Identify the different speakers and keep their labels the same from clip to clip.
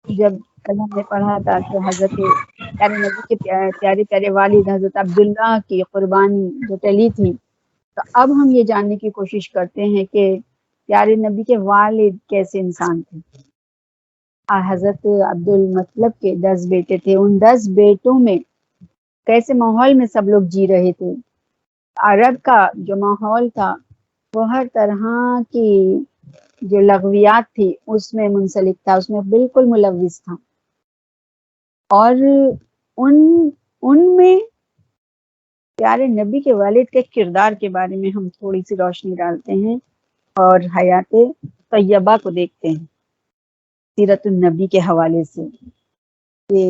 Speaker 1: جب کل ہم نے پڑھا تھا کہ حضرت پیارے نبی کے پیارے پیارے والد حضرت عبداللہ کی قربانی جو ٹلی تھی، تو اب ہم یہ جاننے کی کوشش کرتے ہیں کہ پیارے نبی کے والد کیسے انسان تھے۔ حضرت عبد المطلب کے 10 بیٹے تھے، ان 10 بیٹوں میں کیسے ماحول میں سب لوگ جی رہے تھے۔ عرب کا جو ماحول تھا وہ ہر طرح کی جو لغویات تھی اس میں منسلک تھا، اس میں بالکل ملوث تھا، اور ان میں پیارے نبی کے والد کے کردار کے بارے میں ہم تھوڑی سی روشنی ڈالتے ہیں اور حیات طیبہ کو دیکھتے ہیں سیرت النبی کے حوالے سے کہ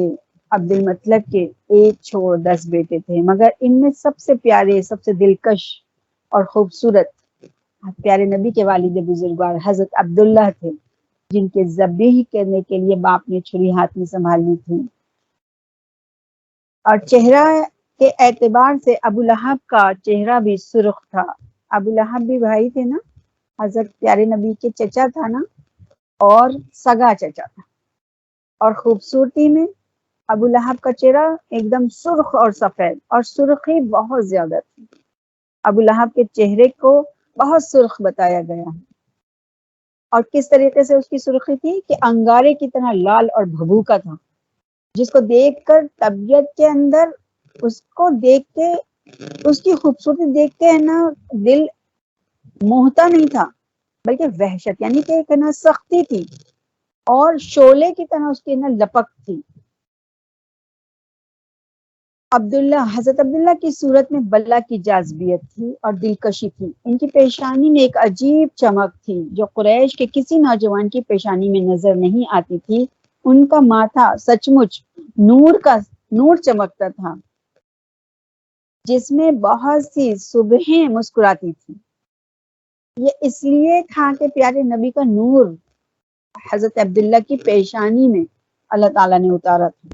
Speaker 1: عبد المطلب کے 1 چھوڑ 10 بیٹے تھے، مگر ان میں سب سے پیارے، سب سے دلکش اور خوبصورت پیارے نبی کے والد بزرگوار حضرت عبداللہ تھے، جن کے ذبح کرنے کے لیے باپ نے چھری ہاتھ میں سنبھالنی تھی۔ اور چہرہ کے اعتبار سے ابو لہب کا چہرہ بھی سرخ تھا۔ ابو لہب بھی بھائی تھے نا، حضرت پیارے نبی کے چچا تھا نا، اور سگا چچا تھا۔ اور خوبصورتی میں ابو لہب کا چہرہ ایک دم سرخ اور سفید، اور سرخی بہت زیادہ تھی۔ ابو لہب کے چہرے کو بہت سرخ بتایا گیا ہے، اور کس طریقے سے اس کی سرخی تھی کہ انگارے کی طرح لال اور بھبوکا تھا، جس کو دیکھ کر طبیعت کے اندر اس کو دیکھ کے، اس کی خوبصورتی دیکھ کے نا دل موہتا نہیں تھا، بلکہ وحشت، یعنی کہ نا سختی تھی، اور شعلے کی طرح اس کی نا لپک تھی۔ حضرت عبداللہ کی صورت میں بلا کی جاذبیت تھی اور دلکشی تھی۔ ان کی پیشانی میں ایک عجیب چمک تھی جو قریش کے کسی نوجوان کی پیشانی میں نظر نہیں آتی تھی۔ ان کا ماتھا سچ مچ نور چمکتا تھا، جس میں بہت سی صبحیں مسکراتی تھی۔ یہ اس لیے تھا کہ پیارے نبی کا نور حضرت عبداللہ کی پیشانی میں اللہ تعالیٰ نے اتارا تھا۔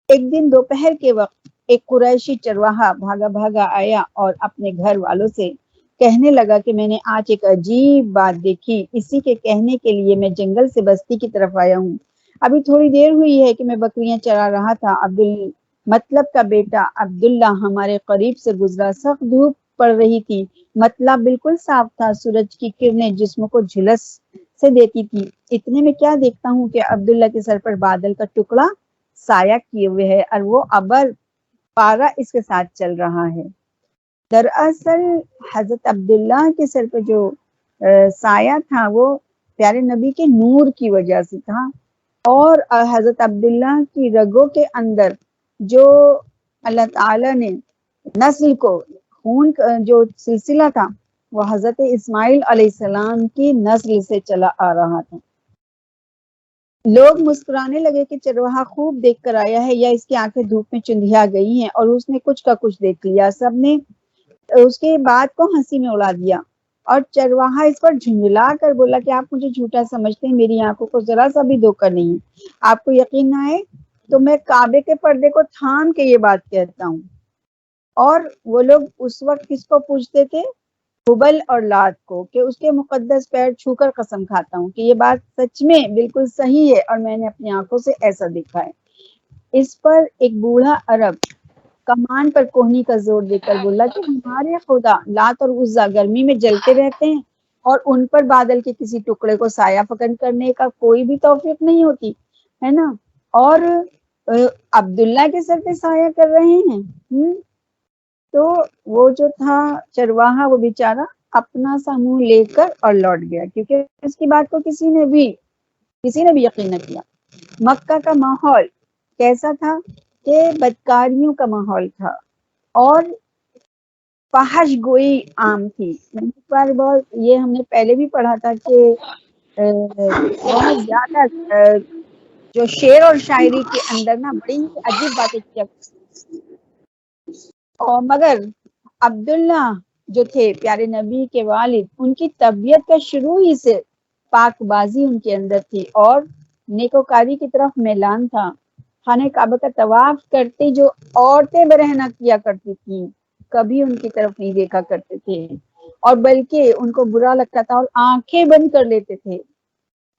Speaker 1: ایک دن دوپہر کے وقت ایک قریشی چرواہا بھاگا بھاگا آیا اور اپنے گھر والوں سے کہنے لگا کہ میں نے آج ایک عجیب بات دیکھی، اسی کے کہنے کے لیے میں جنگل سے بستی کی طرف آیا ہوں۔ ابھی تھوڑی دیر ہوئی ہے کہ میں بکریاں چرا رہا تھا، مطلب کا بیٹا عبداللہ ہمارے قریب سے گزرا۔ سخت دھوپ پڑ رہی تھی، مطلب بالکل صاف تھا، سورج کی کرنیں جسم کو جھلس سے دیتی تھی۔ اتنے میں کیا دیکھتا ہوں کہ عبداللہ کے سر پر بادل کا ٹکڑا سایہ کیے ہوئے ہے، اور وہ ابر پارا اس کے ساتھ چل رہا ہے۔ دراصل حضرت عبداللہ کے سر پہ جو سایہ تھا وہ پیارے نبی کے نور کی وجہ سے تھا، اور حضرت عبداللہ کی رگوں کے اندر جو اللہ تعالی نے نسل کو، خون جو سلسلہ تھا وہ حضرت اسماعیل علیہ السلام کی نسل سے چلا آ رہا تھا۔ لوگ مسکرانے لگے کہ چرواہا خوب دیکھ کر آیا ہے، یا اس کی آنکھیں دھوپ میں چندھیا گئی ہیں اور اس نے کچھ کا کچھ دیکھ لیا۔ سب نے اس کے بات کو ہنسی میں اڑا دیا، اور چرواہا اس پر جھنجھلا کر بولا کہ آپ مجھے جھوٹا سمجھتے ہیں، میری آنکھوں کو ذرا سا بھی دھوکہ نہیں ہے۔ آپ کو یقین نہ آئے تو میں کعبے کے پردے کو تھام کے یہ بات کہتا ہوں۔ اور وہ لوگ اس وقت کس کو پوچھتے تھے؟ حبل اور لات کو، کہ اس کے مقدس پیر چھو کر قسم کھاتا ہوں کہ یہ بات سچ میں بالکل صحیح ہے، اور میں نے اپنی آنکھوں سے ایسا دیکھا ہے۔ اس پر ایک بوڑھا عرب کمان پر کوہنی کا زور دے کر بولا کہ ہمارے خدا لات اور عزا گرمی میں جلتے رہتے ہیں، اور ان پر بادل کے کسی ٹکڑے کو سایہ فکن کرنے کا کوئی بھی توفیق نہیں ہوتی ہے نا، اور عبداللہ کے سر پہ سایہ کر رہے ہیں۔ تو وہ جو تھا چرواہا، وہ بیچارہ اپنا سا منہ لے کر اور لوٹ گیا، کیونکہ اس کی بات کو کسی نے بھی یقین نہ کیا۔ مکہ کا ماحول کیسا تھا کہ بدکاریوں کا ماحول تھا، اور فحش گوئی عام تھی۔ یہ ہم نے پہلے بھی پڑھا تھا کہ بہت زیادہ جو شعر اور شاعری کے اندر نا بڑی عجیب باتیں کیا، اور مگر عبداللہ جو تھے پیارے نبی کے والد، ان کی طبیعت کا شروع ہی سے پاک بازی ان کے اندر تھی، اور نیکوکاری کی طرف میلان تھا۔ خانہ کعبہ کا طواف کرتے جو عورتیں برہنہ کیا کرتی تھیں، کبھی ان کی طرف نہیں دیکھا کرتے تھے، اور بلکہ ان کو برا لگتا تھا اور آنکھیں بند کر لیتے تھے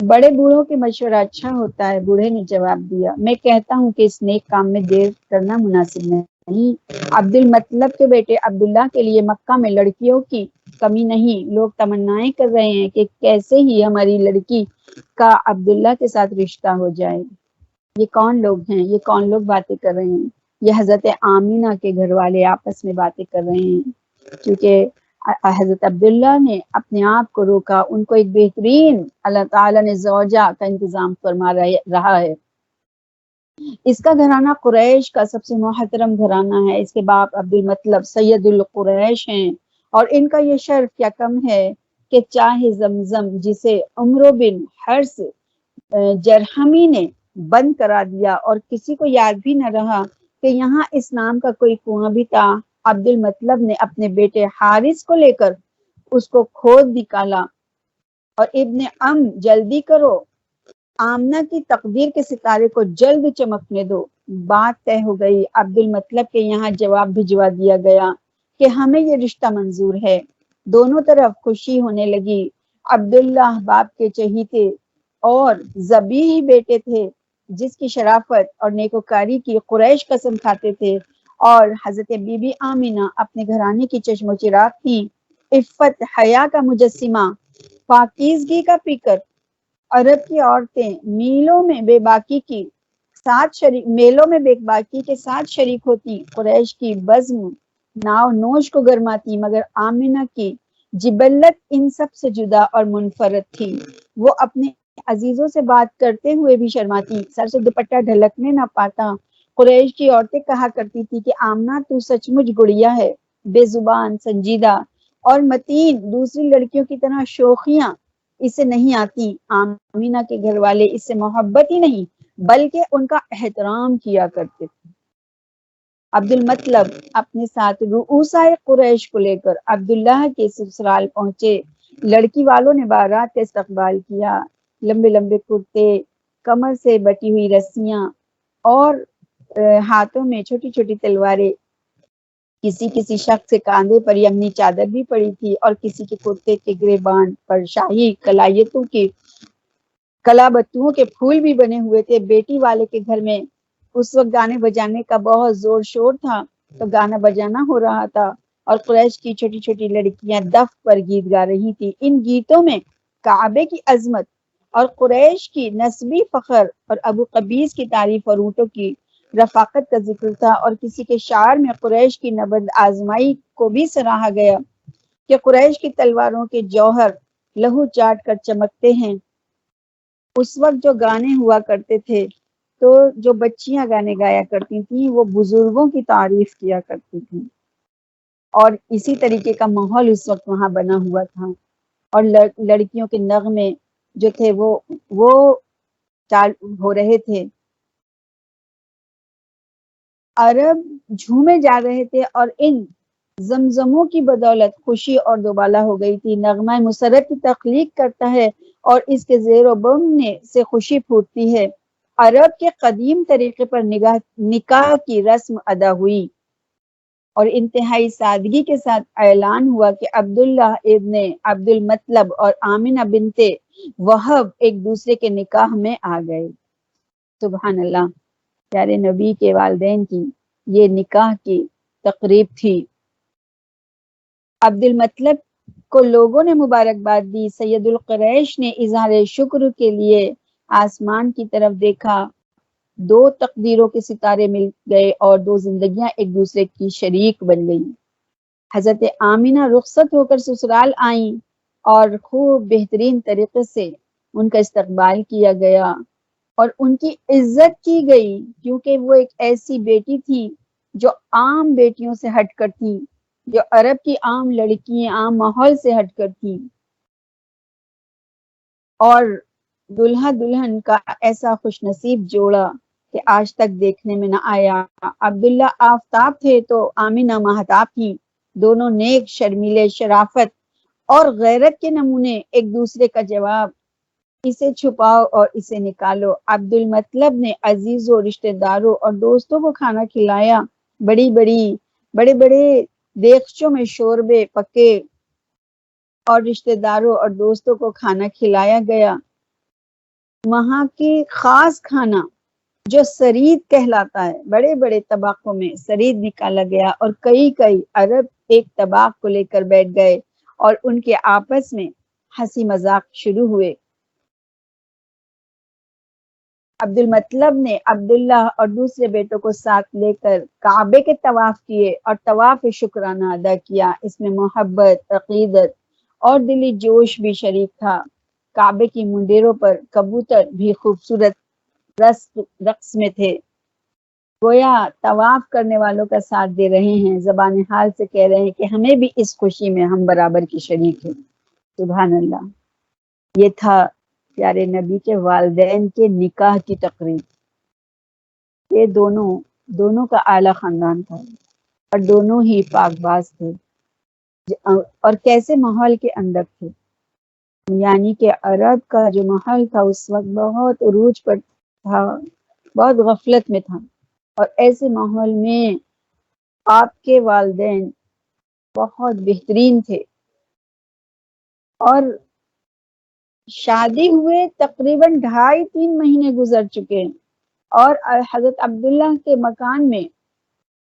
Speaker 1: بڑے بوڑھوں کے مشورہ اچھا ہوتا ہے، بوڑھے نے جواب دیا، میں کہتا ہوں کہ اس نیک کام میں دیر کرنا مناسب نہیں۔ عبد المطلب کے بیٹے عبداللہ کے لیے مکہ میں لڑکیوں کی کمی نہیں، لوگ تمنائیں کر رہے ہیں کہ کیسے ہی ہماری لڑکی کا عبداللہ کے ساتھ رشتہ ہو جائے۔ یہ کون لوگ ہیں؟ یہ کون لوگ باتیں کر رہے ہیں؟ یہ حضرت آمینہ کے گھر والے آپس میں باتیں کر رہے ہیں، کیونکہ حضرت عبداللہ نے اپنے آپ کو روکا، ان کو ایک بہترین اللہ تعالیٰ نے زوجہ کا انتظام فرما رہا ہے۔ اس کا گھرانہ قریش کا سب سے محترم گھرانہ ہے، اس کے باپ عبد المطلب سید القریش ہیں، اور ان کا یہ شرف کیا کم ہے کہ چاہے زمزم جسے عمرو بن حرس جرہمی نے بند کرا دیا اور کسی کو یاد بھی نہ رہا کہ یہاں اس نام کا کوئی کنواں بھی تھا، عبد المطلب نے اپنے بیٹے حارث کو لے کر اس کو کھود نکالا اور ابن جلدی کرو، آمنہ کی تقدیر کے ستارے کو جلد چمکنے دو۔ بات طے ہو گئی، عبد المطلب کے یہاں جواب بھجوا دیا گیا کہ ہمیں یہ رشتہ منظور ہے۔ دونوں طرف خوشی ہونے لگی۔ عبداللہ باپ کے چہیتے اور ذبیح بیٹے تھے جس کی شرافت اور نیکوکاری کی قریش قسم کھاتے تھے، اور حضرت بی بی آمینہ اپنے گھرانے کی چشم و چراغ تھی، عفت حیا کا مجسمہ، پاکیزگی کا پیکر۔ عرب کی عورتیں میلوں میں بے باکی کے ساتھ شریک ہوتی، قریش کی بزم ناو نوش کو گرماتی، مگر آمینہ کی جبلت ان سب سے جدا اور منفرد تھی۔ وہ اپنے عزیزوں سے بات کرتے ہوئے بھی شرماتی، سر سے دوپٹہ ڈھلکنے نہ پاتا۔ قریش کی عورتیں کہا کرتی تھی کہ آمنہ تو سچ مچ گڑیا ہے، بے زبان، سنجیدہ اور متین، دوسری لڑکیوں کی طرح شوخیاں اسے نہیں آتی۔ آمینہ کے گھر والے اس سے محبت ہی نہیں بلکہ ان کا احترام کیا کرتے تھے۔ عبد المطلب اپنے ساتھ رؤوسائے قریش کو لے کر عبداللہ کے سسرال پہنچے۔ لڑکی والوں نے بارات کا استقبال کیا، لمبے لمبے کرتے، کمر سے بٹی ہوئی رسیاں اور ہاتھوں میں چھوٹی چھوٹی تلواریں۔ کسی شخص کے کاندھے پر یمنی چادر بھی پڑی تھی، اور کسی کے کرتے کے گریبان پر شاہی کلابتوں کے پھول بھی بنے ہوئے تھے۔ بیٹی والے کے گھر میں اس وقت گانے بجانے کا بہت زور شور تھا، تو گانا بجانا ہو رہا تھا، اور قریش کی چھوٹی چھوٹی لڑکیاں دف پر گیت گا رہی تھی۔ ان گیتوں میں کعبے کی عظمت اور قریش کی نسبی فخر اور ابو قبیس کی تعریف اور اونٹوں کی رفاقت کا ذکر تھا، اور کسی کے شعر میں قریش کی نبرد آزمائی کو بھی سراہا گیا کہ قریش کی تلواروں کے جوہر لہو چاٹ کر چمکتے ہیں۔ اس وقت جو گانے ہوا کرتے تھے تو جو بچیاں گانے گایا کرتی تھیں وہ بزرگوں کی تعریف کیا کرتی تھیں، اور اسی طریقے کا ماحول اس وقت وہاں بنا ہوا تھا، اور لڑکیوں کے نغمے جو تھے وہ چال ہو رہے تھے۔ عرب جھومے جا رہے تھے، اور ان زمزموں کی بدولت خوشی اور دوبالا ہو گئی تھی۔ نغمہ مسرت کی تخلیق کرتا ہے اور اس کے زیر و بم سے خوشی پھوٹتی ہے۔ عرب کے قدیم طریقے پر نکاح کی رسم ادا ہوئی، اور انتہائی سادگی کے ساتھ اعلان ہوا کہ عبداللہ ابن عبد المطلب اور آمنہ بنت وہب ایک دوسرے کے نکاح میں آ گئے۔ سبحان اللہ، پیارے نبی کے والدین کی یہ نکاح کی تقریب تھی۔ عبد المطلب کو لوگوں نے مبارکباد دی۔ سید القریش نے اظہار شکر کے لیے آسمان کی طرف دیکھا، دو تقدیروں کے ستارے مل گئے اور دو زندگیاں ایک دوسرے کی شریک بن گئیں۔ حضرت آمینہ رخصت ہو کر سسرال آئیں، اور خوب بہترین طریقے سے ان کا استقبال کیا گیا اور ان کی عزت کی گئی، کیونکہ وہ ایک ایسی بیٹی تھی جو عام بیٹیوں سے ہٹ کر تھی، جو عرب کی عام لڑکی عام ماحول سے ہٹ کر تھی، اور دلہا دلہن کا ایسا خوش نصیب جوڑا کہ آج تک دیکھنے میں نہ آیا۔ عبداللہ آفتاب تھے تو آمینہ ماہتاب تھی، دونوں نیک، شرمیلے، شرافت اور غیرت کے نمونے، ایک دوسرے کا جواب، اسے چھپاؤ اور اسے نکالو۔ عبد المطلب نے عزیزوں، رشتہ داروں اور دوستوں کو کھانا کھلایا، بڑے بڑے دیگچوں میں شوربے پکے اور رشتہ داروں اور دوستوں کو کھانا کھلایا گیا۔ وہاں کی خاص کھانا جو سرید کہلاتا ہے، بڑے بڑے طبقوں میں سرید نکالا گیا اور کئی عرب ایک طباق کو لے کر بیٹھ گئے اور ان کے آپس میں ہنسی مذاق شروع ہوئے۔ عبد المطلب نے عبداللہ اور دوسرے بیٹوں کو ساتھ لے کر کعبے کے طواف کیے اور طواف شکرانہ ادا کیا۔ اس میں محبت، عقیدت اور دلی جوش بھی شریک تھا۔ کعبے کی منڈیروں پر کبوتر بھی خوبصورت رقص میں تھے، گویا طواف کرنے والوں کا ساتھ دے رہے ہیں، زبان حال سے کہہ رہے ہیں کہ ہمیں بھی اس خوشی میں ہم برابر کی شریک ہیں۔ سبحان اللہ۔ یہ تھا پیارے نبی کے والدین کے نکاح کی تقریب۔ یہ دونوں کا اعلیٰ خاندان تھا اور دونوں ہی پاک باز تھے اور کیسے ماحول کے اندر تھے، یعنی کہ عرب کا جو ماحول تھا اس وقت بہت عروج پر تھا، بہت غفلت میں تھا، اور ایسے ماحول میں آپ کے والدین بہت بہترین تھے اور شادی ہوئے تقریباً 2.5-3 مہینے گزر چکے اور حضرت عبداللہ کے مکان میں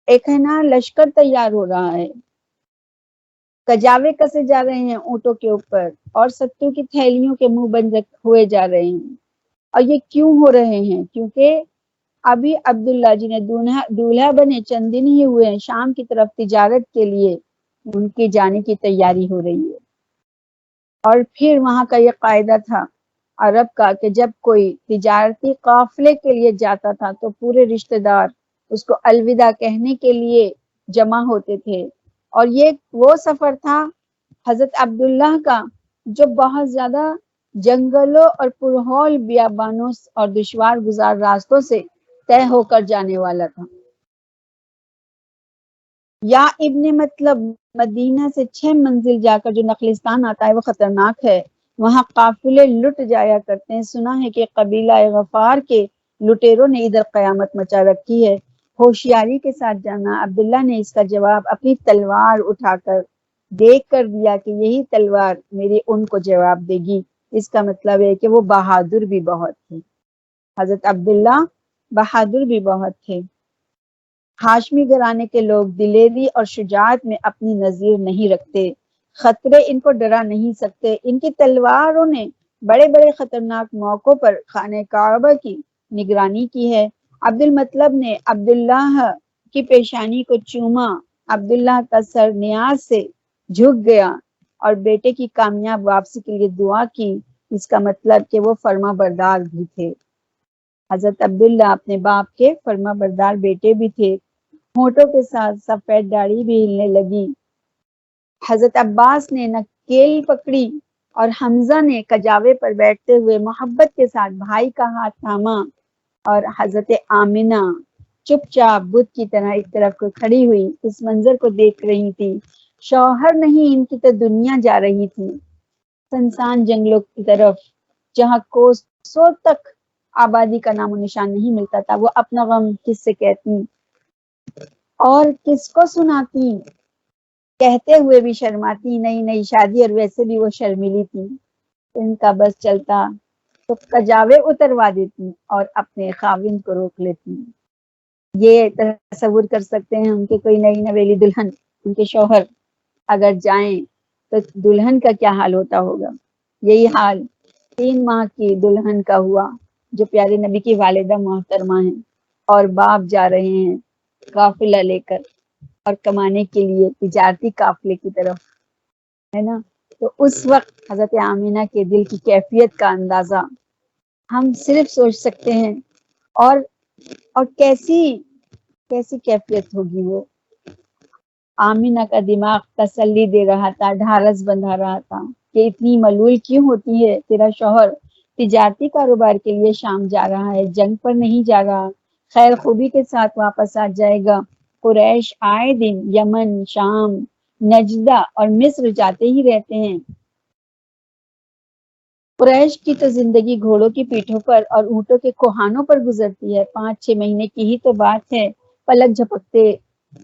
Speaker 1: ایک ہے نا لشکر تیار ہو رہا ہے، کجاوے کسے جا رہے ہیں اونٹوں کے اوپر اور ستو کی تھیلیوں کے منہ بند ہوئے جا رہے ہیں۔ اور یہ کیوں ہو رہے ہیں؟ کیونکہ ابھی عبداللہ جنہیں دولہا بنے چند دن ہی ہوئے ہیں، شام کی طرف تجارت کے لیے ان کی جانے کی تیاری ہو رہی ہے۔ اور پھر وہاں کا یہ قاعدہ تھا عرب کا کہ جب کوئی تجارتی قافلے کے لیے جاتا تھا تو پورے رشتہ دار اس کو الوداع کہنے کے لیے جمع ہوتے تھے، اور یہ وہ سفر تھا حضرت عبداللہ کا جو بہت زیادہ جنگلوں اور پرہول بیابانوں اور دشوار گزار راستوں سے طے ہو کر جانے والا تھا۔ یا ابن مطلب مدینہ سے 6 منزل جا کر جو نخلستان آتا ہے وہ خطرناک ہے، وہاں قافلے لٹ جایا کرتے ہیں۔ سنا ہے کہ قبیلہ غفار کے لٹیروں نے ادھر قیامت مچا رکھی ہے، ہوشیاری کے ساتھ جانا۔ عبداللہ نے اس کا جواب اپنی تلوار اٹھا کر دیکھ کر دیا کہ یہی تلوار میری ان کو جواب دے گی۔ اس کا مطلب ہے کہ وہ بہادر بھی بہت تھے، حضرت عبداللہ بہادر بھی بہت تھے۔ ہاشمی گھرانے کے لوگ دلیری اور شجاعت میں اپنی نظیر نہیں رکھتے، خطرے ان کو ڈرا نہیں سکتے۔ ان کی تلواروں نے بڑے بڑے خطرناک موقعوں پر خانہ کعبہ کی نگرانی کی ہے۔ عبد المطلب نے عبداللہ کی پیشانی کو چوما، عبداللہ کا سر نیاز سے جھک گیا اور بیٹے کی کامیاب واپسی کے لیے دعا کی۔ اس کا مطلب کہ وہ فرما بردار بھی تھے۔ حضرت عبداللہ اپنے باپ کے فرما بردار بیٹے بھی تھے۔ ہونٹوں کے ساتھ سفید داڑھی بھی ہلنے لگی۔ حضرت عباس نے نکیل پکڑی اور حمزہ نے کجاوے پر بیٹھتے ہوئے محبت کے ساتھ بھائی کا ہاتھ تھاما، اور حضرت آمنہ چپ چاپ بت کی طرح ایک طرف کو کھڑی ہوئی اس منظر کو دیکھ رہی تھی۔ شوہر نہیں، ان کی تو دنیا جا رہی تھی سنسان جنگلوں کی طرف، جہاں کوسوں تک آبادی کا نام و نشان نہیں ملتا تھا۔ وہ اپنا غم کس سے کہتی اور کس کو سناتی، کہتے ہوئے بھی شرماتی، نئی شادی اور ویسے بھی وہ شرمیلی تھی۔ ان کا بس چلتا تو کجاوے اتروا دیتی اور اپنے خاوند کو روک لیتی۔ یہ تصور کر سکتے ہیں ہم کہ کوئی نئی نویلی دلہن، ان کے شوہر اگر جائیں تو دلہن کا کیا حال ہوتا ہوگا۔ یہی حال 3 ماہ کی دلہن کا ہوا جو پیارے نبی کی والدہ محترمہ ہیں، اور باپ جا رہے ہیں قافلہ لے کر اور کمانے کے لیے تجارتی قافلے کی طرف، ہے نا۔ تو اس وقت حضرت آمینہ کے دل کی کیفیت کا اندازہ ہم صرف سوچ سکتے ہیں، اور کیسی کیفیت ہوگی وہ۔ آمینہ کا دماغ تسلی دے رہا تھا، ڈھارس بندھا رہا تھا کہ اتنی ملول کیوں ہوتی ہے، تیرا شوہر تجارتی کاروبار کے لیے شام جا رہا ہے، جنگ پر نہیں جا رہا، خیر خوبی کے ساتھ واپس آ جائے گا۔ قریش آئے دن یمن، شام، نجدہ اور مصر جاتے ہی رہتے ہیں۔ قریش کی تو زندگی گھوڑوں کی پیٹھوں پر اور اونٹوں کے کوہانوں پر گزرتی ہے۔ 5-6 مہینے کی ہی تو بات ہے، پلک جھپکتے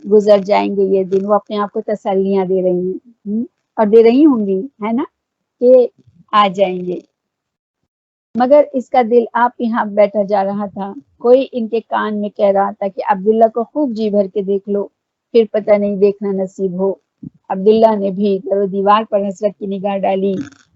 Speaker 1: گزر جائیں گے یہ دن۔ وہ اپنے آپ کو تسلیاں دے رہی ہیں اور دے رہی ہوں گی، ہے نا، کہ آ جائیں گے۔ مگر اس کا دل آپ یہاں بیٹھا جا رہا تھا۔ کوئی ان کے کان میں کہہ رہا تھا کہ عبداللہ کو خوب جی بھر کے دیکھ لو، پھر پتہ نہیں دیکھنا نصیب ہو۔ عبداللہ نے بھی در و دیوار پر حسرت کی نگاہ ڈالی،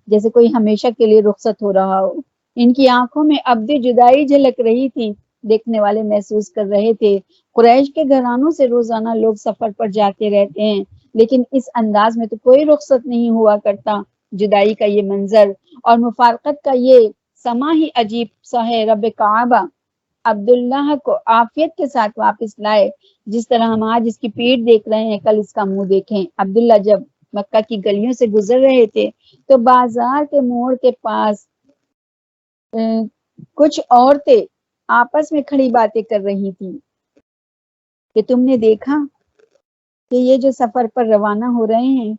Speaker 1: جیسے کوئی ہمیشہ کے لیے رخصت ہو رہا ہو۔ ان کی آنکھوں میں ابدی جدائی جھلک رہی تھی۔ دیکھنے والے محسوس کر رہے تھے قریش کے گھرانوں سے روزانہ لوگ سفر پر جاتے رہتے ہیں، لیکن اس انداز میں تو کوئی رخصت نہیں ہوا کرتا۔ جدائی کا یہ منظر اور مفارقت کا یہ سما ہی عجیب سا ہے۔ رب کعبہ عبداللہ کو عافیت کے ساتھ واپس لائے۔ جس طرح ہم آج اس کی پیٹھ دیکھ رہے ہیں، کل اس کا منہ دیکھیں۔ عبداللہ جب مکہ کی گلیوں سے گزر رہے تھے تو بازار کے موڑ کے پاس کچھ عورتیں آپس میں کھڑی باتیں کر رہی تھیں کہ تم نے دیکھا کہ یہ جو سفر پر روانہ ہو رہے ہیں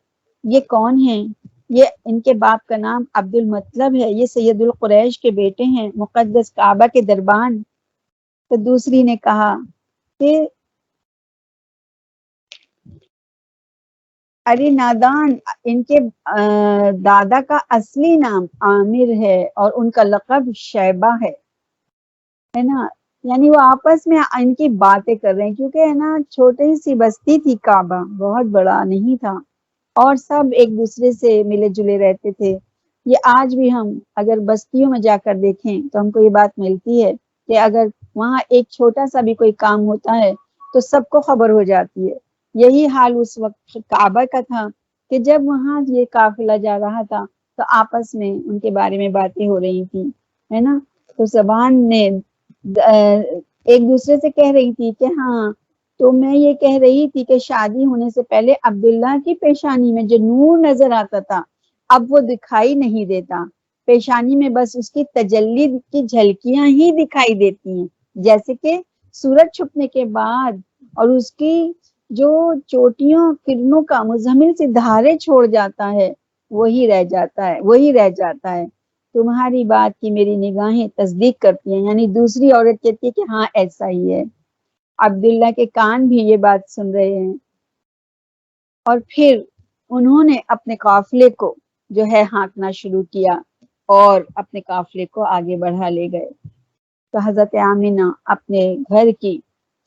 Speaker 1: یہ کون ہیں؟ یہ ان کے باپ کا نام عبد المطلب ہے، یہ سید القریش کے بیٹے ہیں، مقدس کعبہ کے دربان۔ تو دوسری نے کہا کہ ارے نادان، ان کے دادا کا اصلی نام عامر ہے اور ان کا لقب شیبہ ہے نا۔ یعنی وہ آپس میں ان کی باتیں کر رہے ہیں، کیونکہ ہے نا چھوٹی سی بستی تھی، کعبہ بہت بڑا نہیں تھا اور سب ایک دوسرے سے ملے جلے رہتے تھے۔ یہ آج بھی ہم اگر بستیوں میں جا کر دیکھیں تو ہم کو یہ بات ملتی ہے کہ اگر وہاں ایک چھوٹا سا بھی کوئی کام ہوتا ہے تو سب کو خبر ہو جاتی ہے۔ یہی حال اس وقت کعبہ کا تھا کہ جب وہاں یہ قافلہ جا رہا تھا تو آپس میں ان کے بارے میں باتیں ہو رہی تھی، ہے نا۔ تو زبان نے ایک دوسرے سے کہہ رہی تھی کہ ہاں، تو میں یہ کہہ رہی تھی کہ شادی ہونے سے پہلے عبداللہ کی پیشانی میں جو نور نظر آتا تھا اب وہ دکھائی نہیں دیتا، پیشانی میں بس اس کی تجلی کی جھلکیاں ہی دکھائی دیتی ہیں، جیسے کہ سورج چھپنے کے بعد اور اس کی جو چوٹیوں کرنوں کا مزمل سے دھارے چھوڑ جاتا ہے وہی رہ جاتا ہے۔ تمہاری بات کی میری نگاہیں تصدیق کرتی ہیں، یعنی دوسری عورت کہتی ہے کہ ہاں ایسا ہی ہے۔ عبداللہ کے کان بھی یہ بات سن رہے ہیں اور پھر انہوں نے اپنے قافلے کو جو ہے ہانکنا شروع کیا اور اپنے قافلے کو آگے بڑھا لے گئے۔ تو حضرت آمینہ اپنے گھر کی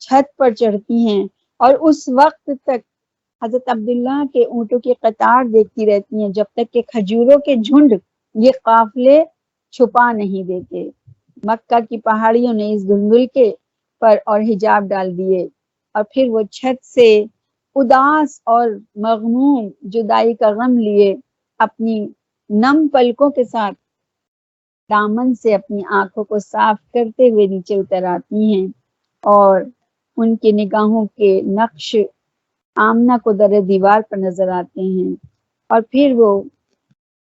Speaker 1: چھت پر چڑھتی ہیں اور اس وقت تک حضرت عبداللہ کے اونٹوں کی قطار دیکھتی رہتی ہیں جب تک کہ کھجوروں کے جھنڈ یہ قافلے چھپا نہیں دیتے۔ مکہ کی پہاڑیوں نے اس دھندل کے پر اور حجاب ڈال دیے اور پھر وہ چھت سے اداس اور مغموم جدائی کا غم لیے اپنی نم پلکوں کے ساتھ دامن سے اپنی آنکھوں کو صاف کرتے ہوئے نیچے اتر آتی ہیں اور ان کی نگاہوں کے نقش آمنہ کو در دیوار پر نظر آتے ہیں اور پھر وہ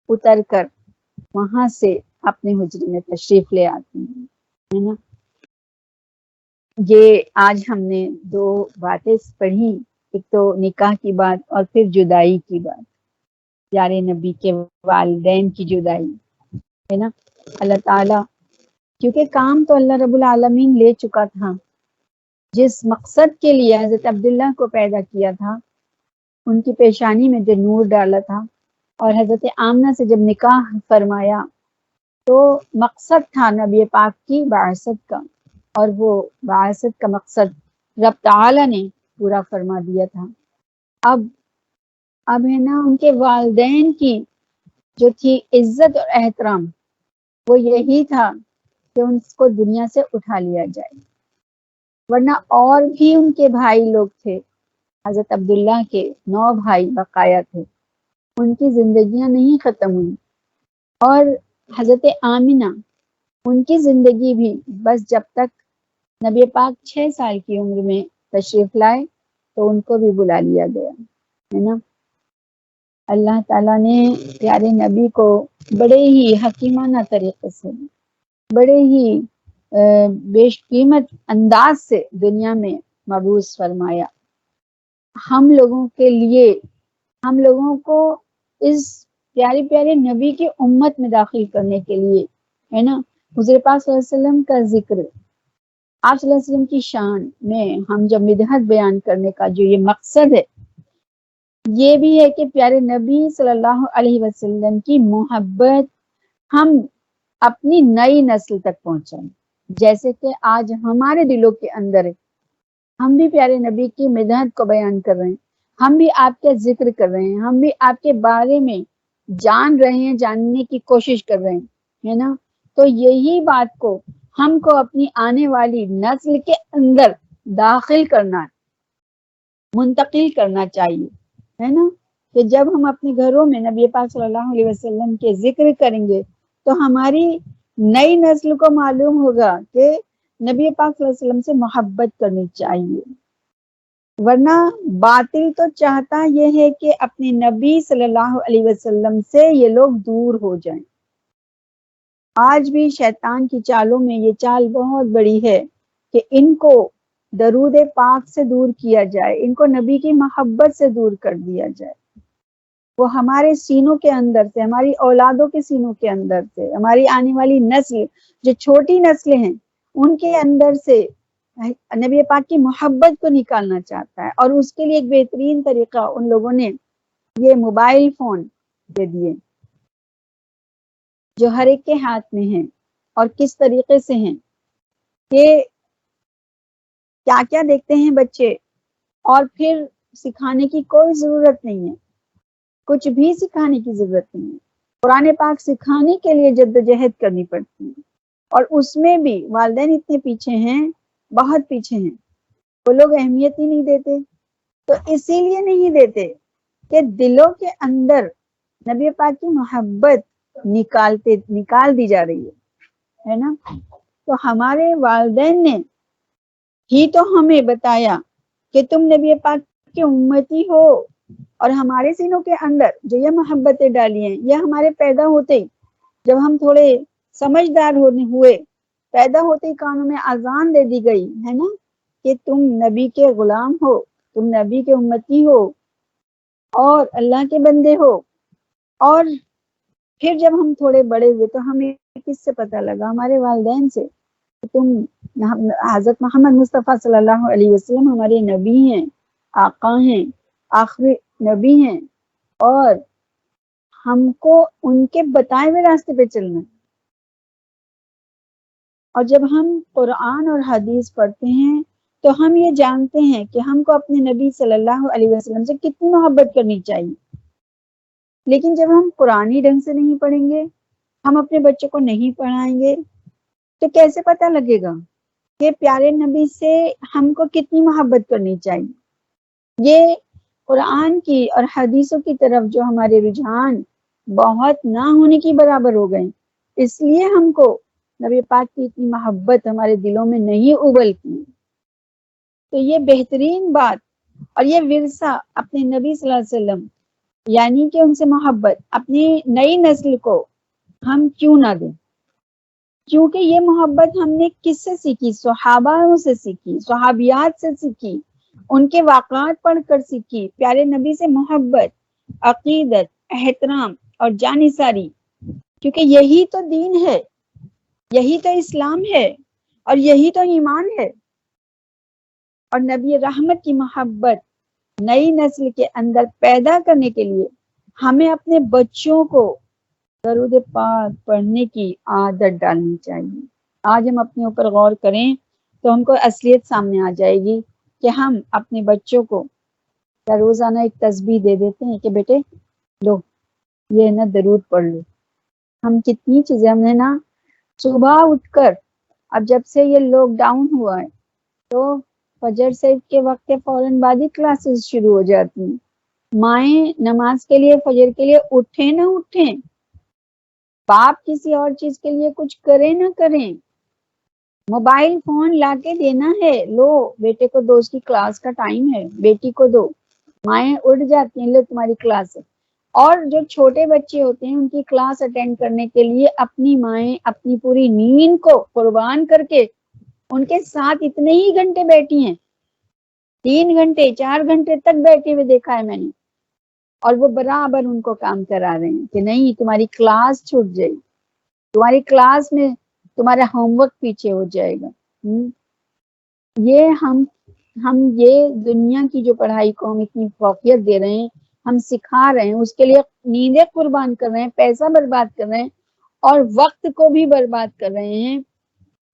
Speaker 1: اتر کر وہاں سے اپنے حجرے میں تشریف لے آتی ہیں، ہے نا۔ یہ آج ہم نے دو باتیں پڑھی، ایک تو نکاح کی بات اور پھر جدائی کی بات، پیارے نبی کے والدین کی جدائی، ہے نا۔ اللہ تعالیٰ کیونکہ کام تو اللہ رب العالمین لے چکا تھا، جس مقصد کے لیے حضرت عبداللہ کو پیدا کیا تھا، ان کی پیشانی میں جو نور ڈالا تھا اور حضرت آمنہ سے جب نکاح فرمایا تو مقصد تھا نبی پاک کی بعثت کا، اور وہ بعثت کا مقصد رب تعالیٰ نے پورا فرما دیا تھا۔ اب ہے نا ان کے والدین کی جو تھی عزت اور احترام، وہ یہی تھا کہ ان کو دنیا سے اٹھا لیا جائے، ورنہ اور بھی ان کے بھائی لوگ تھے، حضرت عبداللہ کے 9 بھائی بقایا تھے، ان کی زندگیاں نہیں ختم ہوئی، اور حضرت آمنہ ان کی زندگی بھی بس جب تک نبی پاک 6 سال کی عمر میں تشریف لائے تو ان کو بھی بلا لیا گیا، ہے نا۔ اللہ تعالیٰ نے پیارے نبی کو بڑے ہی حکیمانہ طریقے سے، بڑے ہی بیش قیمت انداز سے دنیا میں مبعوث فرمایا، ہم لوگوں کے لیے، ہم لوگوں کو اس پیارے پیارے نبی کی امت میں داخل کرنے کے لیے، ہے نا۔ حضور پاک صلی اللہ علیہ وسلم کا ذکر، آپ صلی اللہ علیہ وسلم کی شان میں ہم جب مدحت بیان کرنے کا جو یہ مقصد ہے، یہ بھی ہے کہ پیارے نبی صلی اللہ علیہ وسلم کی محبت ہم اپنی نئی نسل تک پہنچائیں، جیسے کہ آج ہمارے دلوں کے اندر ہے۔ ہم بھی پیارے نبی کی مدحت کو بیان کر رہے ہیں، ہم بھی آپ کا ذکر کر رہے ہیں، ہم بھی آپ کے بارے میں جان رہے ہیں، جاننے کی کوشش کر رہے ہیں، ہے نا؟ تو یہی بات کو ہم کو اپنی آنے والی نسل کے اندر داخل کرنا، منتقل کرنا چاہیے، ہے نا؟ کہ جب ہم اپنے گھروں میں نبی پاک صلی اللہ علیہ وسلم کے ذکر کریں گے تو ہماری نئی نسل کو معلوم ہوگا کہ نبی پاک صلی اللہ علیہ وسلم سے محبت کرنی چاہیے۔ ورنہ باطل تو چاہتا یہ ہے کہ اپنے نبی صلی اللہ علیہ وسلم سے یہ لوگ دور ہو جائیں۔ آج بھی شیطان کی چالوں میں یہ چال بہت بڑی ہے کہ ان کو درود پاک سے دور کیا جائے، ان کو نبی کی محبت سے دور کر دیا جائے۔ وہ ہمارے سینوں کے اندر سے، ہماری اولادوں کے سینوں کے اندر سے، ہماری آنے والی نسل جو چھوٹی نسلیں ہیں ان کے اندر سے نبی پاک کی محبت کو نکالنا چاہتا ہے، اور اس کے لیے ایک بہترین طریقہ ان لوگوں نے یہ موبائل فون دے دیے جو ہر ایک کے ہاتھ میں ہیں، اور کس طریقے سے ہیں کہ کیا کیا دیکھتے ہیں بچے، اور پھر سکھانے کی کوئی ضرورت نہیں ہے، کچھ بھی سکھانے کی ضرورت نہیں ہے۔ قرآن پاک سکھانے کے لیے جدوجہد کرنی پڑتی ہے، اور اس میں بھی والدین اتنے پیچھے ہیں، بہت پیچھے ہیں، وہ لوگ اہمیت ہی نہیں دیتے۔ تو اسی لیے نہیں دیتے کہ دلوں کے اندر نبی پاک کی محبت نکال دی جا رہی ہے نا؟ تو ہمارے والدین نے ہی تو ہمیں بتایا کہ تم نبی پاک کی امتی ہو، اور ہمارے سینوں کے اندر جو یہ محبتیں ڈالی ہیں یہ ہمارے پیدا ہوتے، جب ہم تھوڑے سمجھدار ہوئے، پیدا ہوتے ہی کانوں میں اذان دے دی گئی ہے نا کہ تم نبی کے غلام ہو، تم نبی کے امتی ہو اور اللہ کے بندے ہو۔ اور پھر جب ہم تھوڑے بڑے ہوئے تو ہمیں کس سے پتہ لگا؟ ہمارے والدین سے، کہ تم حضرت محمد مصطفیٰ صلی اللہ علیہ وسلم ہمارے نبی ہیں، آقا ہیں، آخری نبی ہیں، اور ہم کو ان کے بتائے ہوئے راستے پہ چلنا ہے۔ اور جب ہم قرآن اور حدیث پڑھتے ہیں تو ہم یہ جانتے ہیں کہ ہم کو اپنے نبی صلی اللہ علیہ وسلم سے کتنی محبت کرنی چاہیے۔ لیکن جب ہم قرآنی ڈھنگ سے نہیں پڑھیں گے، ہم اپنے بچوں کو نہیں پڑھائیں گے، تو کیسے پتہ لگے گا کہ پیارے نبی سے ہم کو کتنی محبت کرنی چاہیے؟ یہ قرآن کی اور حدیثوں کی طرف جو ہمارے رجحان بہت نہ ہونے کی برابر ہو گئے، اس لیے ہم کو نبی پاک کی اتنی محبت ہمارے دلوں میں نہیں ابلتی۔ تو یہ بہترین بات اور یہ ورثہ اپنے نبی صلی اللہ علیہ وسلم، یعنی کہ ان سے محبت اپنی نئی نسل کو ہم کیوں نہ دیں؟ کیونکہ یہ محبت ہم نے کس سے سیکھی؟ صحابہ سے سیکھی، صحابیات سے سیکھی، ان کے واقعات پڑھ کر سیکھی۔ پیارے نبی سے محبت، عقیدت، احترام اور جانثاری، کیونکہ یہی تو دین ہے، یہی تو اسلام ہے، اور یہی تو ایمان ہے۔ اور نبی رحمت کی محبت نئی نسل کے اندر پیدا کرنے کے لیے ہمیں اپنے بچوں کو درود پاک پڑھنے کی عادت ڈالنی چاہیے۔ آج ہم اپنے اوپر غور کریں تو ہم کو اصلیت سامنے آ جائے گی کہ ہم اپنے بچوں کو روزانہ ایک تسبیح دے دیتے ہیں کہ بیٹے لو یہ نا درود پڑھ لو۔ ہم کتنی چیزیں ہم نے نا صبح اٹھ کر، اب جب سے یہ لاک ڈاؤن ہوا ہے تو فجر سے کے وقت کے فوراً بعد ہی کلاسز شروع ہو جاتی ہیں۔ مائیں نماز کے لیے، فجر کے لیے اٹھیں نہ اٹھیں، باپ کسی اور چیز کے لیے کچھ کریں نہ کریں، موبائل فون لا کے دینا ہے، لو بیٹے کو دو، اس کی کلاس کا ٹائم ہے، بیٹی کو دو، مائیں اٹھ جاتی ہیں، لو تمہاری کلاس ہے۔ اور جو چھوٹے بچے ہوتے ہیں ان کی کلاس اٹینڈ کرنے کے لیے اپنی مائیں اپنی پوری نیند کو قربان کر کے ان کے ساتھ اتنے ہی گھنٹے بیٹھی ہیں، 3 گھنٹے 4 گھنٹے تک بیٹھے ہوئے دیکھا ہے میں نے، اور وہ برابر ان کو کام کرا رہے ہیں کہ نہیں تمہاری کلاس چھوٹ جائے، تمہاری کلاس میں تمہارا ہوم ورک پیچھے ہو جائے گا۔ یہ ہم یہ دنیا کی جو پڑھائی کو ہم اتنی فوقیت دے رہے ہیں، ہم سکھا رہے ہیں، اس کے لیے نیندیں قربان کر رہے ہیں، پیسہ برباد کر رہے ہیں، اور وقت کو بھی برباد کر رہے ہیں،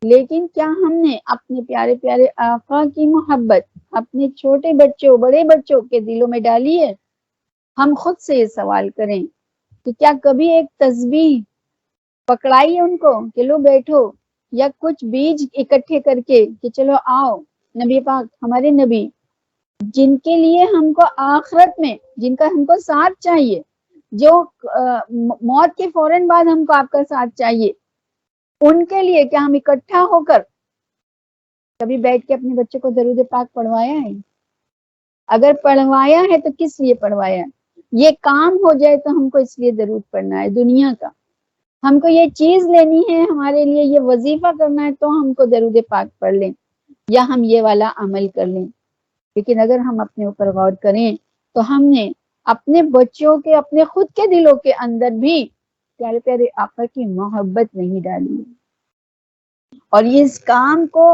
Speaker 1: لیکن کیا ہم نے اپنے پیارے پیارے آقا کی محبت اپنے چھوٹے بچوں بڑے بچوں کے دلوں میں ڈالی ہے؟ ہم خود سے یہ سوال کریں کہ کیا کبھی ایک تسبیح پکڑائی ان کو کہ لو بیٹھو، یا کچھ بیج اکٹھے کر کے کہ چلو آؤ نبی پاک ہمارے نبی جن کے لیے ہم کو آخرت میں جن کا ہم کو ساتھ چاہیے، جو موت کے فوراً بعد ہم کو آپ کا ساتھ چاہیے، ان کے لیے کیا ہم اکٹھا ہو کر کبھی بیٹھ کے اپنے بچوں کو درود پاک پڑھوایا ہے؟ اگر پڑھوایا ہے تو کس لیے پڑھوایا ہے؟ یہ کام ہو جائے تو ہم کو اس لیے درود پڑھنا ہے دنیا کا، ہم کو یہ چیز لینی ہے، ہمارے لیے یہ وظیفہ کرنا ہے تو ہم کو درود پاک پڑھ لیں یا ہم یہ والا عمل کر لیں۔ لیکن اگر ہم اپنے اوپر غور کریں تو ہم نے اپنے بچوں کے اپنے خود کے دلوں کے اندر بھی پیارے پیارے آقا کی محبت نہیں ڈالی، اور اس کام کو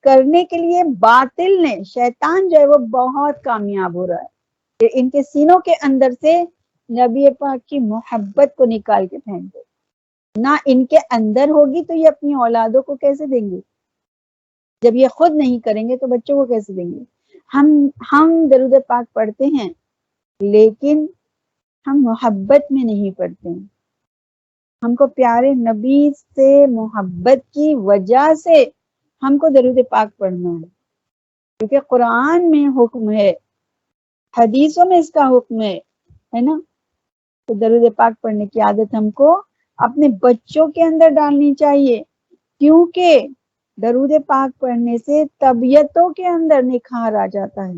Speaker 1: کرنے کے لیے باطل نے شیطان جو ہے وہ بہت کامیاب ہو رہا ہے کہ ان کے سینوں کے اندر سے نبی پاک کی محبت کو نکال کے پھینک دے۔ نہ ان کے اندر ہوگی تو یہ اپنی اولادوں کو کیسے دیں گے؟ جب یہ خود نہیں کریں گے تو بچوں کو کیسے دیں گے؟ ہم درود پاک پڑھتے ہیں لیکن ہم محبت میں نہیں پڑھتے ہیں۔ ہم کو پیارے نبی سے محبت کی وجہ سے ہم کو درود پاک پڑھنا ہے، کیونکہ قرآن میں حکم ہے، حدیثوں میں اس کا حکم ہے نا۔ تو درود پاک پڑھنے کی عادت ہم کو اپنے بچوں کے اندر ڈالنی چاہیے، کیونکہ درود پاک پڑھنے سے طبیعتوں کے اندر نکھار آ جاتا ہے،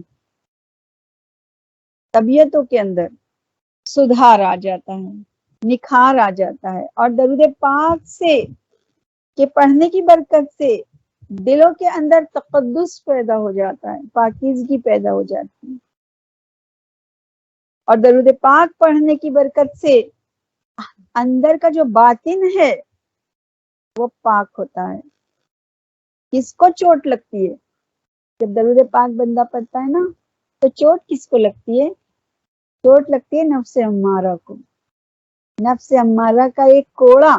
Speaker 1: طبیعتوں کے اندر سدھار آ جاتا ہے، نکھار آ جاتا ہے، اور درود پاک سے کہ پڑھنے کی برکت سے دلوں کے اندر تقدس پیدا ہو جاتا ہے، پاکیزگی پیدا ہو جاتی ہے، اور درود پاک پڑھنے کی برکت سے اندر کا جو باطن ہے وہ پاک ہوتا ہے۔ کس کو چوٹ لگتی ہے؟ جب درود پاک بندہ پڑھتا ہے نا تو چوٹ کس کو لگتی ہے؟ چوٹ لگتی ہے نفس امارہ کو۔ نفس امارہ کا ایک کوڑا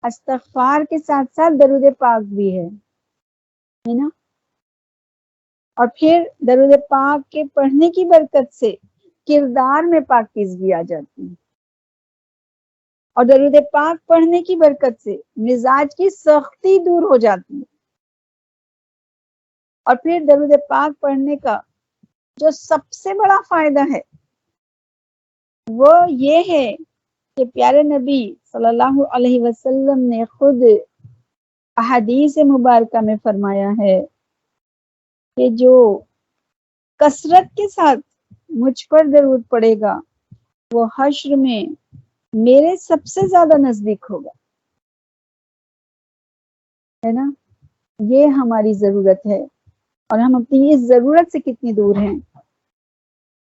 Speaker 1: استغفار کے ساتھ ساتھ درود پاک بھی ہے نا۔ اور پھر درود پاک کے پڑھنے کی برکت سے کردار میں پاکیزگی آ جاتی ہے، اور درود پاک پڑھنے کی برکت سے مزاج کی سختی دور ہو جاتی ہے۔ اور پھر درود پاک پڑھنے کا جو سب سے بڑا فائدہ ہے وہ یہ ہے کہ پیارے نبی صلی اللہ علیہ وسلم نے خود احادیث مبارکہ میں فرمایا ہے کہ جو کثرت کے ساتھ مجھ پر درود پڑے گا وہ حشر میں میرے سب سے زیادہ نزدیک ہوگا، ہے نا۔ یہ ہماری ضرورت ہے، اور ہم اپنی اس ضرورت سے کتنی دور ہیں۔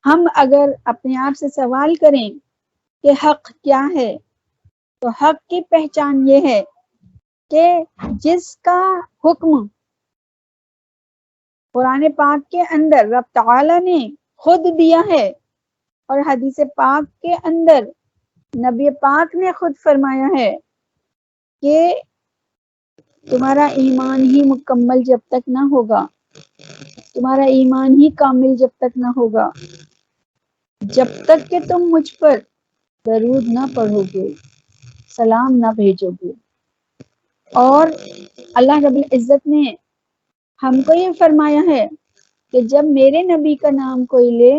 Speaker 1: ہم اگر اپنے آپ سے سوال کریں کہ حق کیا ہے تو حق کی پہچان یہ ہے کہ جس کا حکم قرآن پاک کے اندر رب تعالی نے خود دیا ہے، اور حدیث پاک کے اندر نبی پاک نے خود فرمایا ہے کہ تمہارا ایمان ہی مکمل جب تک نہ ہوگا، تمہارا ایمان ہی کامل جب تک نہ ہوگا، جب تک کہ تم مجھ پر درود نہ پڑھو گے، سلام نہ بھیجو گے۔ اور اللہ رب العزت نے ہم کو یہ فرمایا ہے کہ جب میرے نبی کا نام کوئی لے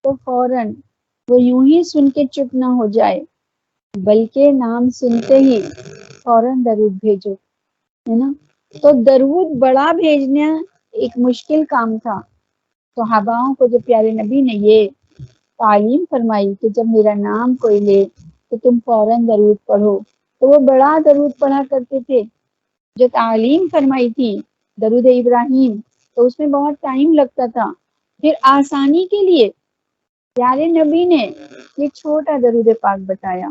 Speaker 1: تو فوراً وہ یوں ہی سن کے چپ نہ ہو جائے، بلکہ نام سنتے ہی فوراً درود بھیجو، ہے نا۔ تو درود بڑا بھیجنا ایک مشکل کام تھا، صحاباؤں کو جو پیارے نبی نے یہ تعلیم فرمائی کہ جب میرا نام کوئی لے تو تم فوراً درود پڑھو، تو وہ بڑا درود پڑھا کرتے تھے۔ جو تعلیم فرمائی تھی درود ابراہیم تو اس میں بہت ٹائم لگتا تھا، پھر آسانی کے لیے پیارے نبی نے یہ چھوٹا درود پاک بتایا،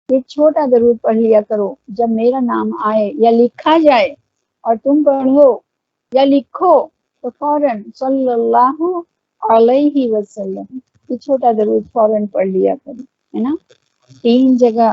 Speaker 1: یہ چھوٹا درود پڑھ لیا کرو جب میرا نام آئے یا لکھا جائے اور تم پڑھو یا لکھو تو فوراً صلی اللہ علیہ وسلم یہ چھوٹا درود فوراً پڑھ لیا کرو، ہے نا۔ 3 جگہ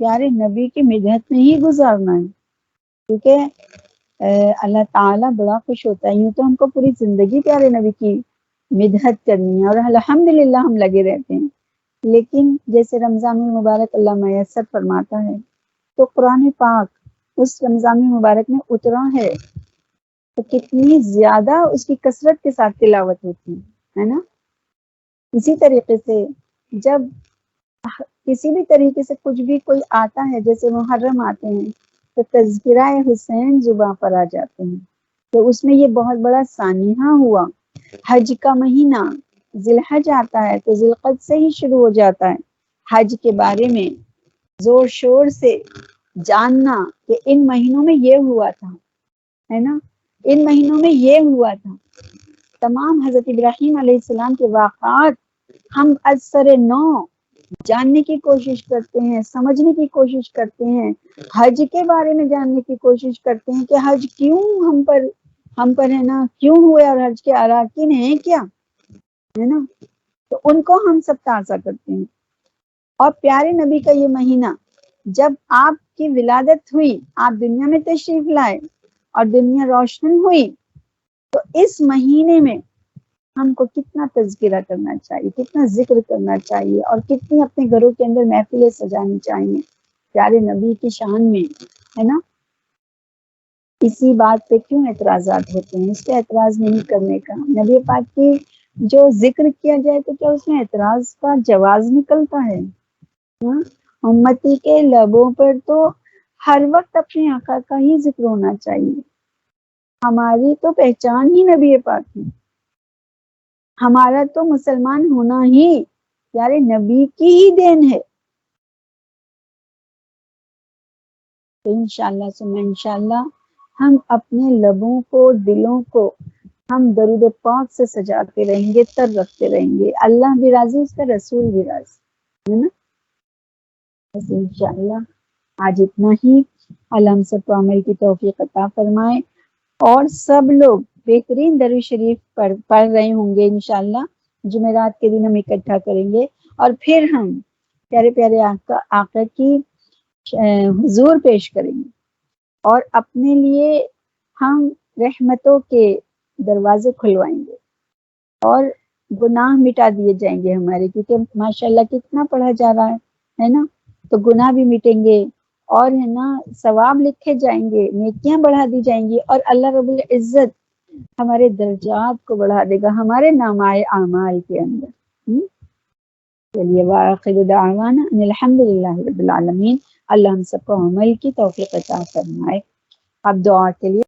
Speaker 1: پیارے نبی کی مدحت میں ہی گزارنا ہے، کیونکہ اللہ تعالیٰ بڑا خوش ہوتا ہے۔ یوں تو ہم کو پوری زندگی پیارے نبی کی مدحت کرنی ہے اور الحمدللہ ہم لگے رہتے ہیں، لیکن جیسے رمضان المبارک اللہ میسر فرماتا ہے تو قرآن پاک اس رمضان المبارک میں اترا ہے تو کتنی زیادہ اس کی کثرت کے ساتھ تلاوت ہوتی ہے نا۔ اسی طریقے سے جب کسی بھی طریقے سے کچھ بھی کوئی آتا ہے، جیسے محرم آتے ہیں تو تذکرہ حسین زباں پر آ جاتے ہیں، تو اس میں یہ بہت بڑا سانحہ ہوا۔ حج کا مہینہ ذی الحج آتا ہے تو ذی القعدہ سے ہی شروع ہو جاتا ہے حج کے بارے میں زور شور سے جاننا کہ ان مہینوں میں یہ ہوا تھا، ہے نا، ان مہینوں میں یہ ہوا تھا۔ تمام حضرت ابراہیم علیہ السلام کے واقعات ہم از سر نو جاننے کی کوشش کرتے ہیں، سمجھنے کی کوشش کرتے ہیں، حج کے بارے میں جاننے کی کوشش کرتے ہیں کہ حج کیوں ہم پر ہے نا، کیوں ہوئے اور حج کے اراکین ہیں کیا، ہے نا، تو ان کو ہم سب تازہ کرتے ہیں۔ اور پیارے نبی کا یہ مہینہ جب آپ کی ولادت ہوئی، آپ دنیا میں تشریف لائے اور دنیا روشن ہوئی، تو اس مہینے میں ہم کو کتنا تذکرہ کرنا چاہیے، کتنا ذکر کرنا چاہیے، اور کتنی اپنے گھروں کے اندر محفلیں سجانی چاہیے پیارے نبی کی شان میں، ہے نا۔ اسی بات پہ کیوں اعتراضات ہوتے ہیں؟ اس پہ اعتراض نہیں کرنے کا۔ نبی پاک کی جو ذکر کیا جائے تو کیا اس میں اعتراض کا جواز نکلتا ہے؟ امتی کے لبوں پر تو ہر وقت اپنے آقا کا ہی ذکر ہونا چاہیے۔ ہماری تو پہچان ہی نبی پاک ہے، ہمارا تو مسلمان ہونا ہی پیارے نبی کی ہی دین ہے۔ تو انشاءاللہ ثم انشاءاللہ ہم اپنے لبوں کو، دلوں کو ہم درود پاک سے سجاتے رہیں گے، تر رکھتے رہیں گے، اللہ بھی راضی، اس کا رسول بھی راضی، ہے نا۔ بس انشاءاللہ آج اتنا ہی۔ اللہ ہم سب کو عمل کی توفیق عطا فرمائے، اور سب لوگ بہترین درود شریف پڑھ رہے ہوں گے انشاءاللہ۔ جمعرات کے دن ہم اکٹھا کریں گے اور پھر ہم پیارے پیارے آقا کی حضور پیش کریں گے، اور اپنے لیے ہم رحمتوں کے دروازے کھلوائیں گے اور گناہ مٹا دیے جائیں گے ہمارے، کیونکہ ماشاءاللہ کتنا پڑھا جا رہا ہے نا، تو گناہ بھی مٹیں گے اور ہے نا ثواب لکھے جائیں گے، نیکیاں بڑھا دی جائیں گی، اور اللہ رب العزت ہمارے درجات کو بڑھا دے گا ہمارے نامۂ اعمال کے اندر۔ چلیے، وآخر دعوانا ان الحمدللہ رب العالمین۔ اللہ ہم سب کو عمل کی توفیق عطا فرمائے۔ اب دعا کے لیے